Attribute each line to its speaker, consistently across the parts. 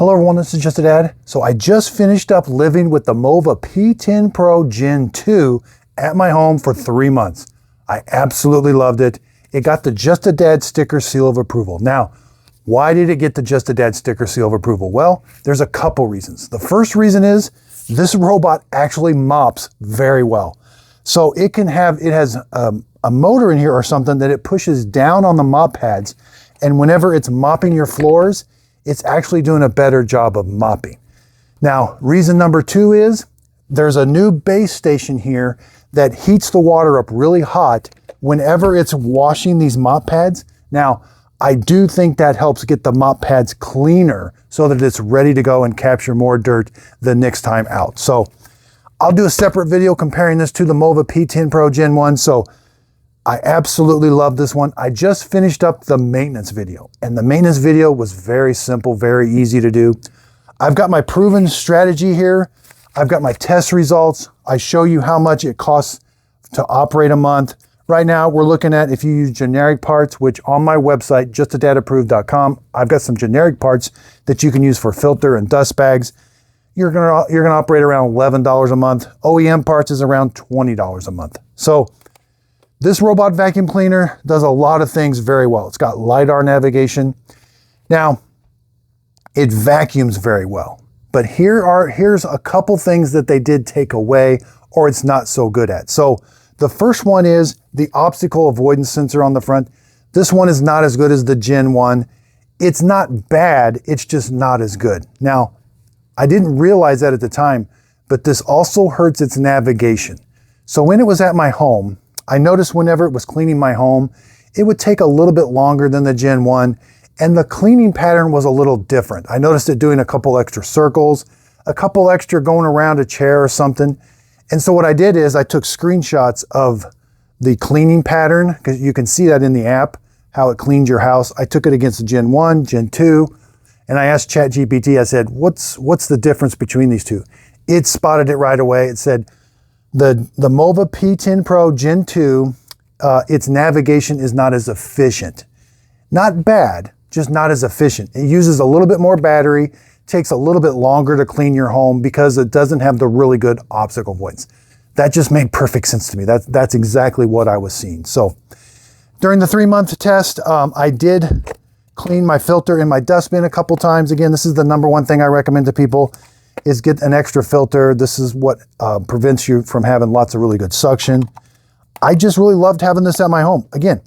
Speaker 1: Hello everyone, this is Just a Dad. So I just finished up living with the Mova P10 Pro Gen 2 at my home for 3 months. I absolutely loved it. It got the Just a Dad sticker seal of approval. Now, why did it get the Just a Dad sticker seal of approval? Well, there's a couple reasons. The first reason is this robot actually mops very well. So it has a motor in here or something that it pushes down on the mop pads, and whenever it's mopping your floors, it's actually doing a better job of mopping. Now, reason number two is there's a new base station here that heats the water up really hot whenever it's washing these mop pads. Now, I do think that helps get the mop pads cleaner so that it's ready to go and capture more dirt the next time out. So I'll do a separate video comparing this to the Mova P10 Pro Gen 1. So I absolutely love this one. I just finished up the maintenance video, and the maintenance video was very simple, very easy to do. I've got my proven strategy here. I've got my test results. I show you how much it costs to operate a month. Right now, we're looking at if you use generic parts, which on my website, justadadapproved.com, I've got some generic parts that you can use for filter and dust bags. You're gonna operate around $11 a month. OEM parts is around $20 a month. So this robot vacuum cleaner does a lot of things very well. It's got LiDAR navigation. Now, it vacuums very well, but here's a couple things that they did take away or it's not so good at. So the first one is the obstacle avoidance sensor on the front. This one is not as good as the Gen 1. It's not bad, it's just not as good. Now, I didn't realize that at the time, but this also hurts its navigation. So when it was at my home, I noticed whenever it was cleaning my home, it would take a little bit longer than the Gen 1, and the cleaning pattern was a little different. I noticed it doing a couple extra circles, a couple extra going around a chair or something. And so what I did is I took screenshots of the cleaning pattern, because you can see that in the app, how it cleans your house. I took it against the Gen 1, Gen 2, and I asked ChatGPT, I said, what's the difference between these two? It spotted it right away. It said, the Mova P10 Pro Gen 2, its navigation is not as efficient. Not bad, just not as efficient. It uses a little bit more battery, takes a little bit longer to clean your home because it doesn't have the really good obstacle avoidance. That just made perfect sense to me. That's exactly what I was seeing. So during the 3-month test, I did clean my filter in my dustbin a couple times. Again, this is the number one thing I recommend to people is get an extra filter. This is what prevents you from having lots of really good suction. I just really loved having this at my home. Again,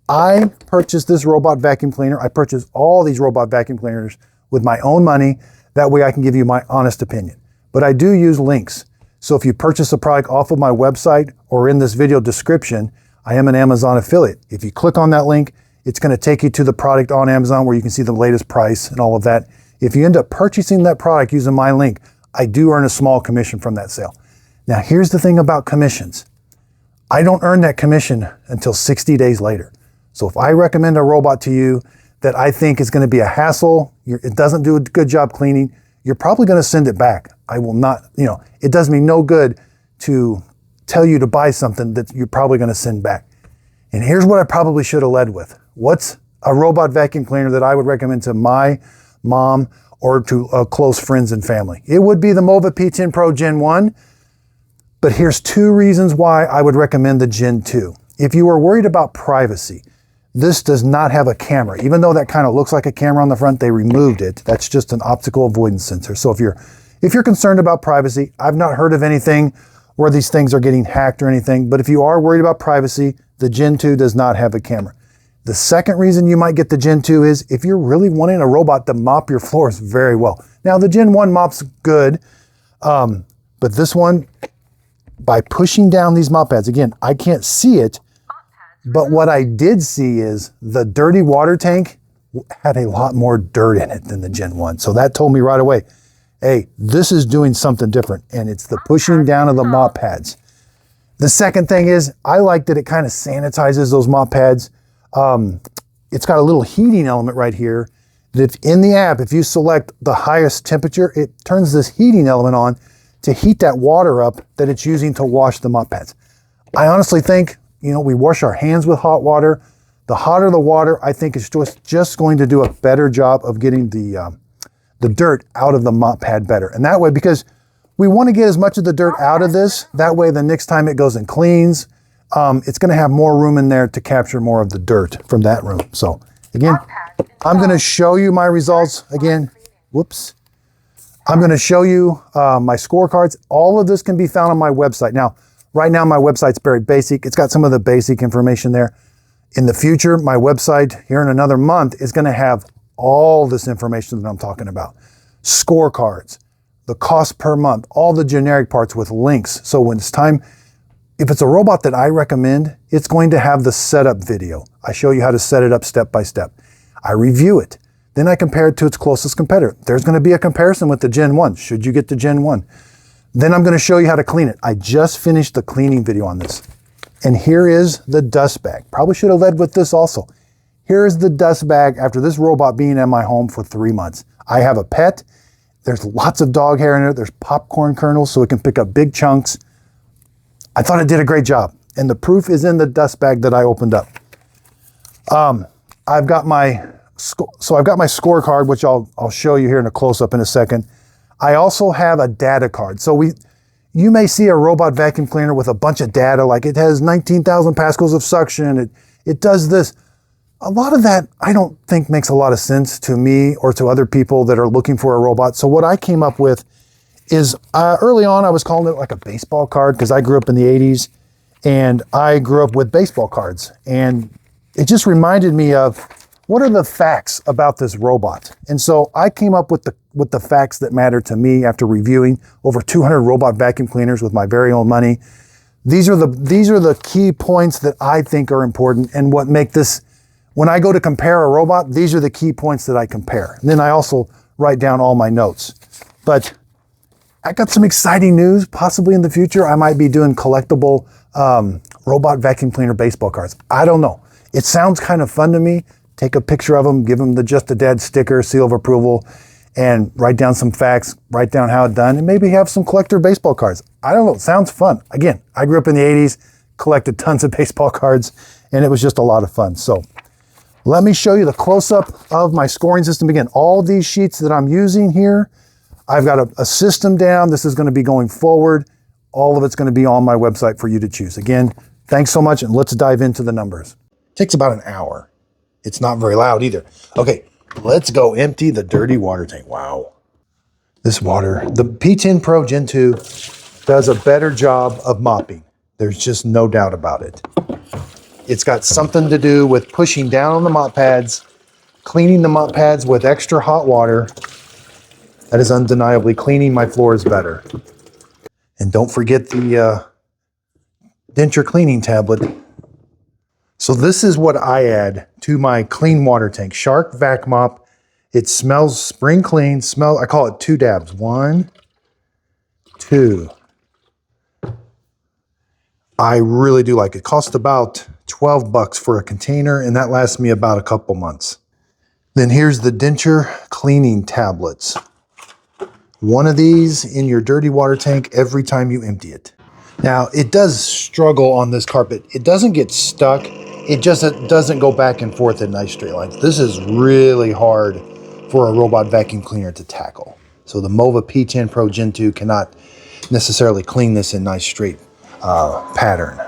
Speaker 1: I purchased this robot vacuum cleaner. I purchased all these robot vacuum cleaners with my own money. That way I can give you my honest opinion. But I do use links. So if you purchase a product off of my website or in this video description, I am an Amazon affiliate. If you click on that link, it's gonna take you to the product on Amazon where you can see the latest price and all of that. If you end up purchasing that product using my link, I do earn a small commission from that sale. Now, here's the thing about commissions. I don't earn that commission until 60 days later. So if I recommend a robot to you that I think is gonna be a hassle, it doesn't do a good job cleaning, you're probably gonna send it back. I will not, it does me no good to tell you to buy something that you're probably gonna send back. And here's what I probably should have led with. What's a robot vacuum cleaner that I would recommend to my mom or to close friends and family? It would be the Mova P10 Pro Gen 1, but here's 2 reasons why I would recommend the Gen 2. If you are worried about privacy, this does not have a camera. Even though that kind of looks like a camera on the front, they removed it. That's just an obstacle avoidance sensor. So if you're concerned about privacy, I've not heard of anything where these things are getting hacked or anything, but if you are worried about privacy, the Gen 2 does not have a camera. The second reason you might get the Gen 2 is if you're really wanting a robot to mop your floors very well. Now the Gen 1 mops good, but this one, by pushing down these mop pads, again, I can't see it, but what I did see is the dirty water tank had a lot more dirt in it than the Gen 1. So that told me right away, hey, this is doing something different, and it's the pushing down of the mop pads. The second thing is I like that it kind of sanitizes those mop pads. It's got a little heating element right here that if in the app, if you select the highest temperature, it turns this heating element on to heat that water up that it's using to wash the mop pads. I honestly think, we wash our hands with hot water. The hotter the water, I think is just going to do a better job of getting the the dirt out of the mop pad better. And that way, because we want to get as much of the dirt out of this, that way the next time it goes and cleans, it's going to have more room in there to capture more of the dirt from that room. So again, I'm going to show you my results again. Whoops. I'm going to show you my scorecards. All of this can be found on my website. Now, right now my website's very basic. It's got some of the basic information there. In the future, my website here in another month is going to have all this information that I'm talking about. Scorecards, the cost per month, all the generic parts with links. So when it's time, if it's a robot that I recommend, it's going to have the setup video. I show you how to set it up step by step. I review it. Then I compare it to its closest competitor. There's going to be a comparison with the Gen 1, should you get the Gen 1. Then I'm going to show you how to clean it. I just finished the cleaning video on this. And here is the dust bag. Probably should have led with this also. Here is the dust bag after this robot being in my home for 3 months. I have a pet. There's lots of dog hair in it. There's popcorn kernels so it can pick up big chunks. I thought it did a great job. And the proof is in the dust bag that I opened up. I've got my scorecard, which I'll show you here in a close-up in a second. I also have a data card. So you may see a robot vacuum cleaner with a bunch of data, like it has 19,000 pascals of suction. It does this. A lot of that I don't think makes a lot of sense to me or to other people that are looking for a robot. So what I came up with is early on I was calling it like a baseball card because I grew up in the 80s and I grew up with baseball cards. And it just reminded me of what are the facts about this robot? And so I came up with the facts that matter to me after reviewing over 200 robot vacuum cleaners with my very own money. These are the key points that I think are important and what make this, when I go to compare a robot, these are the key points that I compare. And then I also write down all my notes. But I got some exciting news. Possibly in the future, I might be doing collectible robot vacuum cleaner baseball cards. I don't know. It sounds kind of fun to me. Take a picture of them, give them the Just a Dad sticker, seal of approval, and write down some facts, write down how it's done, and maybe have some collector baseball cards. I don't know. It sounds fun. Again, I grew up in the 80s, collected tons of baseball cards, and it was just a lot of fun. So let me show you the close-up of my scoring system. Again, all these sheets that I'm using here, I've got a system down. This is going to be going forward. All of it's going to be on my website for you to choose. Again, thanks so much, and let's dive into the numbers. It takes about an hour. It's not very loud either. Okay, let's go empty the dirty water tank. Wow. This water, the P10 Pro Gen 2 does a better job of mopping. There's just no doubt about it. It's got something to do with pushing down on the mop pads, cleaning the mop pads with extra hot water. That is undeniably cleaning my floors better. And don't forget the denture cleaning tablet. So this is what I add to my clean water tank. Shark Vac Mop. It smells spring clean. I call it 2 dabs. 1, 2. I really do like it. It costs about $12 for a container, and that lasts me about a couple months. Then here's the denture cleaning tablets. One of these in your dirty water tank every time you empty it. Now, it does struggle on this carpet. It doesn't get stuck. It just doesn't go back and forth in nice straight lines. This is really hard for a robot vacuum cleaner to tackle. So the Mova P10 Pro Gen 2 cannot necessarily clean this in nice straight pattern.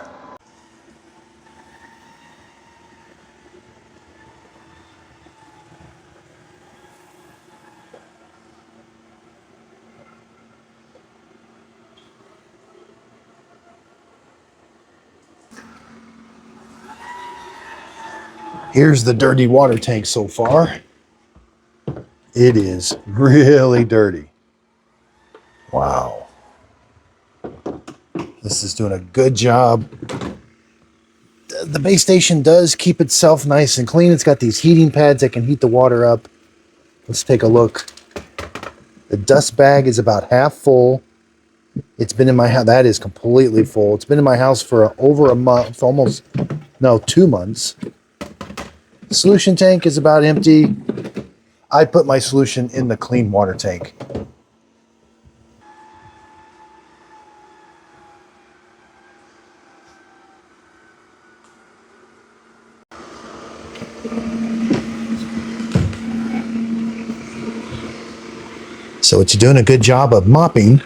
Speaker 1: Here's the dirty water tank so far. It is really dirty. Wow. This is doing a good job. The base station does keep itself nice and clean. It's got these heating pads that can heat the water up. Let's take a look. The dust bag is about half full. It's been in my house. That is completely full. It's been in my house for over a month, 2 months. The solution tank is about empty. I put my solution in the clean water tank. So it's doing a good job of mopping.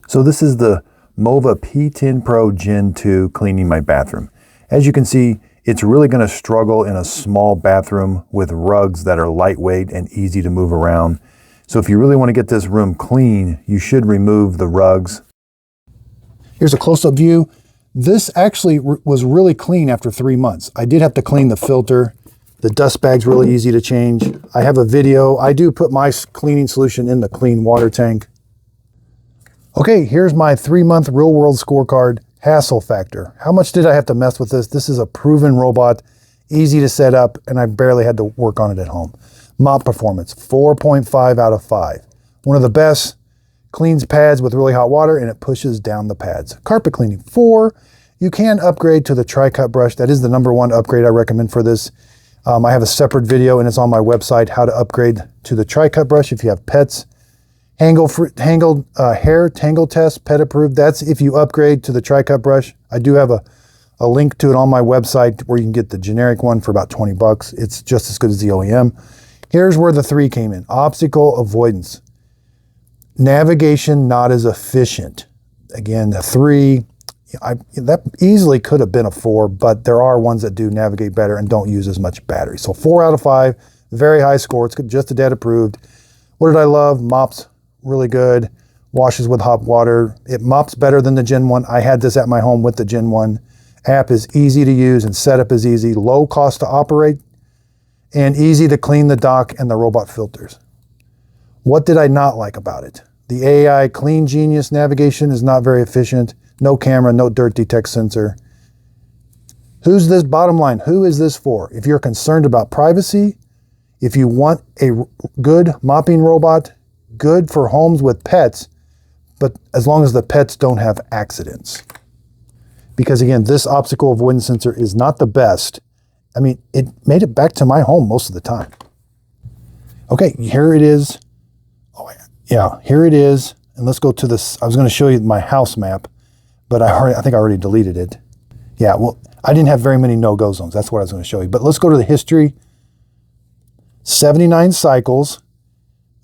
Speaker 1: So this is the Mova P10 Pro Gen 2 cleaning my bathroom. As you can see, it's really going to struggle in a small bathroom with rugs that are lightweight and easy to move around. So if you really want to get this room clean, you should remove the rugs. Here's a close-up view. This actually was really clean after 3 months. I did have to clean the filter. The dust bag's really easy to change. I have a video. I do put my cleaning solution in the clean water tank. Okay, here's my 3-month real-world scorecard. Hassle factor. How much did I have to mess with this? This is a proven robot, easy to set up, and I barely had to work on it at home. Mop performance, 4.5 out of 5. One of the best. Cleans pads with really hot water, and it pushes down the pads. Carpet cleaning, 4. You can upgrade to the tri-cut brush. That is the #1 upgrade I recommend for this. I have a separate video, and it's on my website, how to upgrade to the tri-cut brush if you have pets. Hair tangle test, pet approved. That's if you upgrade to the tri-cut brush. I do have a link to it on my website where you can get the generic one for about 20 bucks. It's just as good as the OEM. Here's where the 3 came in. Obstacle avoidance. Navigation not as efficient. Again, the 3, that easily could have been a 4, but there are ones that do navigate better and don't use as much battery. So 4 out of 5, very high score. It's just a dad approved. What did I love? Mops. Really good. Washes with hot water. It mops better than the Gen 1. I had this at my home with the Gen 1. App is easy to use and setup is easy. Low cost to operate and easy to clean the dock and the robot filters. What did I not like about it? The AI Clean Genius navigation is not very efficient. No camera, no dirt detect sensor. Who's this bottom line? Who is this for? If you're concerned about privacy, if you want a good mopping robot, good for homes with pets, but as long as the pets don't have accidents. Because again, this obstacle avoidance sensor is not the best. I mean, it made it back to my home most of the time. Okay, here it is. Oh yeah, here it is. And let's go to this. I was going to show you my house map, but I think I already deleted it. Yeah, well, I didn't have very many no-go zones. That's what I was going to show you. But let's go to the history. 79 cycles.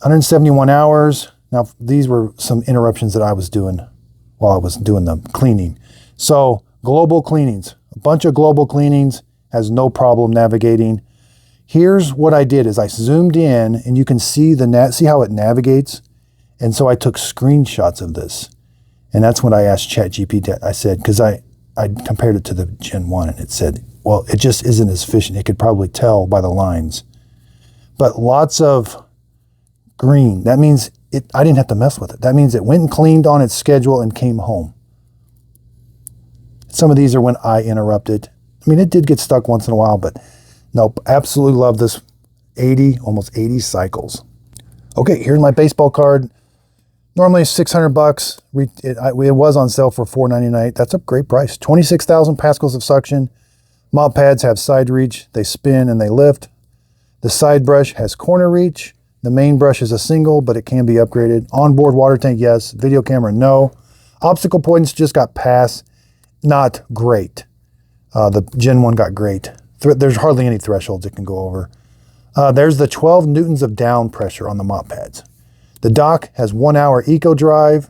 Speaker 1: 171 hours. Now, these were some interruptions that I was doing while I was doing the cleaning. So, global cleanings. A bunch of global cleanings, has no problem navigating. Here's what I did is I zoomed in and you can see see how it navigates? And so I took screenshots of this. And that's when I asked ChatGPT. I said, because I compared it to the Gen 1 and it said, well, it just isn't as efficient. It could probably tell by the lines. But lots of green. That means I didn't have to mess with it. That means it went and cleaned on its schedule and came home. Some of these are when I interrupted. I mean, it did get stuck once in a while, but nope, absolutely love this. Almost 80 cycles. Okay, here's my baseball card. Normally 600 bucks. It was on sale for $4.99. That's a great price. 26,000 pascals of suction. Mop pads have side reach. They spin and they lift. The side brush has corner reach. The main brush is a single, but it can be upgraded. Onboard water tank, yes. Video camera, no. Obstacle points just got pass. Not great. The Gen 1 got great. There's hardly any thresholds it can go over. There's the 12 newtons of down pressure on the mop pads. The dock has 1 hour eco drive,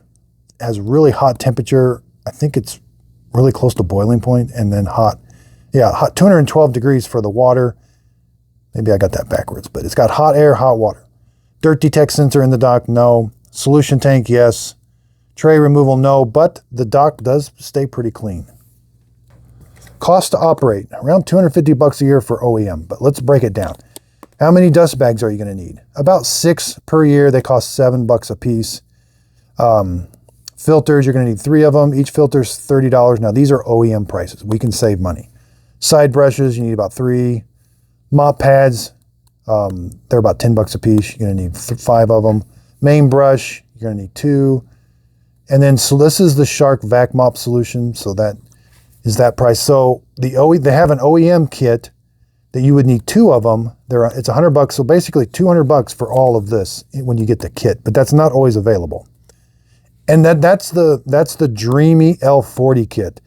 Speaker 1: has really hot temperature. I think it's really close to boiling point, and then hot 212 degrees for the water. Maybe I got that backwards, but it's got hot air, hot water. Dirt detect sensor in the dock, no. Solution tank, yes. Tray removal, no, but the dock does stay pretty clean. Cost to operate, around $250 a year for OEM, but let's break it down. How many dust bags are you going to need? About 6 per year. They cost $7 a piece. Filters, you're going to need 3 of them. Each filter is $30. Now, these are OEM prices. We can save money. Side brushes, you need about 3. Mop pads, they're about $10 a piece. You're going to need 5 of them. Main brush, you're going to need 2. And then, so this is the Shark Vac Mop solution. So that is that price. So they have an OEM kit that you would need 2 of them. It's $100. So basically $200 for all of this when you get the kit, but that's not always available. And that's the Dreamy L40 kit.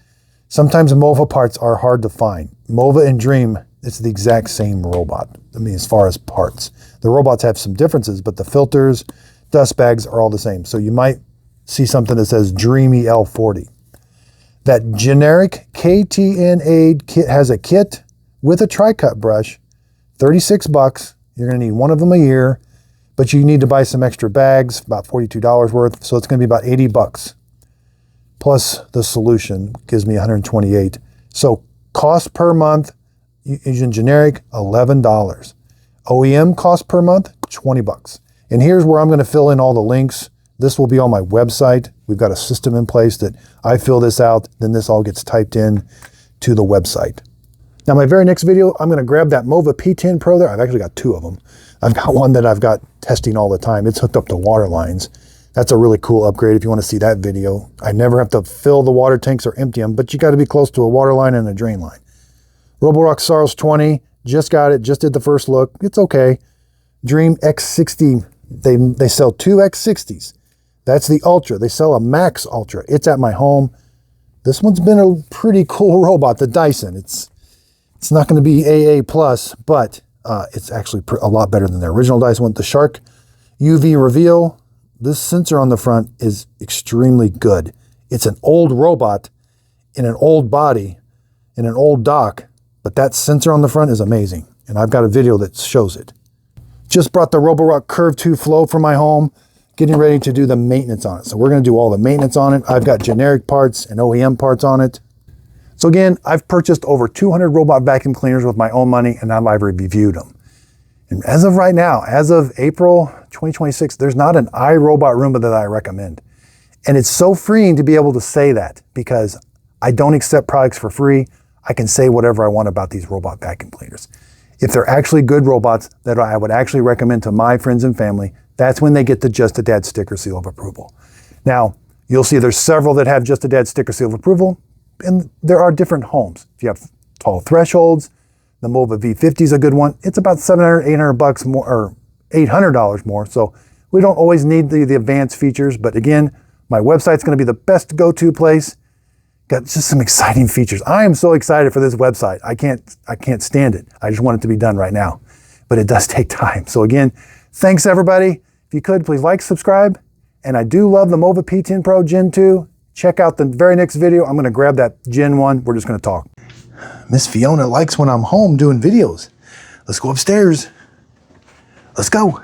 Speaker 1: Sometimes Mova parts are hard to find. Mova and Dream, it's the exact same robot. I mean, as far as parts, the robots have some differences, but the filters, dust bags are all the same. So you might see something that says Dreamy L40. That generic KTN Aid kit has a kit with a tri-cut brush, $36. You're going to need 1 of them a year, but you need to buy some extra bags, about $42 worth. So it's going to be about $80. Plus the solution gives me $128. So cost per month, using generic, $11. OEM cost per month, $20. And here's where I'm going to fill in all the links. This will be on my website. We've got a system in place that I fill this out, then this all gets typed in to the website. Now, my very next video, I'm going to grab that Mova P10 Pro there. I've actually got 2 of them. I've got one that I've got testing all the time. It's hooked up to water lines. That's a really cool upgrade if you want to see that video. I never have to fill the water tanks or empty them, but you got to be close to a water line and a drain line. Roborock Saros 20, just got it, just did the first look. It's okay. Dream X60, they sell 2 X60s. That's the Ultra. They sell a Max Ultra. It's at my home. This one's been a pretty cool robot, the Dyson. It's not going to be AA+, but it's actually a lot better than the original Dyson one. The Shark UV Reveal, this sensor on the front is extremely good. It's an old robot in an old body, in an old dock, but that sensor on the front is amazing. And I've got a video that shows it. Just brought the Roborock Curve 2 Flow from my home, getting ready to do the maintenance on it. So we're going to do all the maintenance on it. I've got generic parts and OEM parts on it. So again, I've purchased over 200 robot vacuum cleaners with my own money, and I've reviewed them. And as of right now, as of April 2026, there's not an iRobot Roomba that I recommend. And it's so freeing to be able to say that, because I don't accept products for free. I can say whatever I want about these robot vacuum cleaners. If they're actually good robots that I would actually recommend to my friends and family, that's when they get the Just a Dad sticker seal of approval. Now, you'll see there's several that have Just a Dad sticker seal of approval, and there are different homes. If you have tall thresholds, the Mova V50 is a good one. It's about $700, $800 more, or $800 more. So we don't always need the advanced features, but again, my website's going to be the best go-to place. Got just some exciting features. I am so excited for this website. I can't stand it. I just want it to be done right now, but it does take time. So again, thanks everybody. If you could, please like, subscribe. And I do love the Mova P10 Pro Gen 2. Check out the very next video. I'm going to grab that Gen 1. We're just going to talk. Miss Fiona likes when I'm home doing videos. Let's go upstairs. Let's go.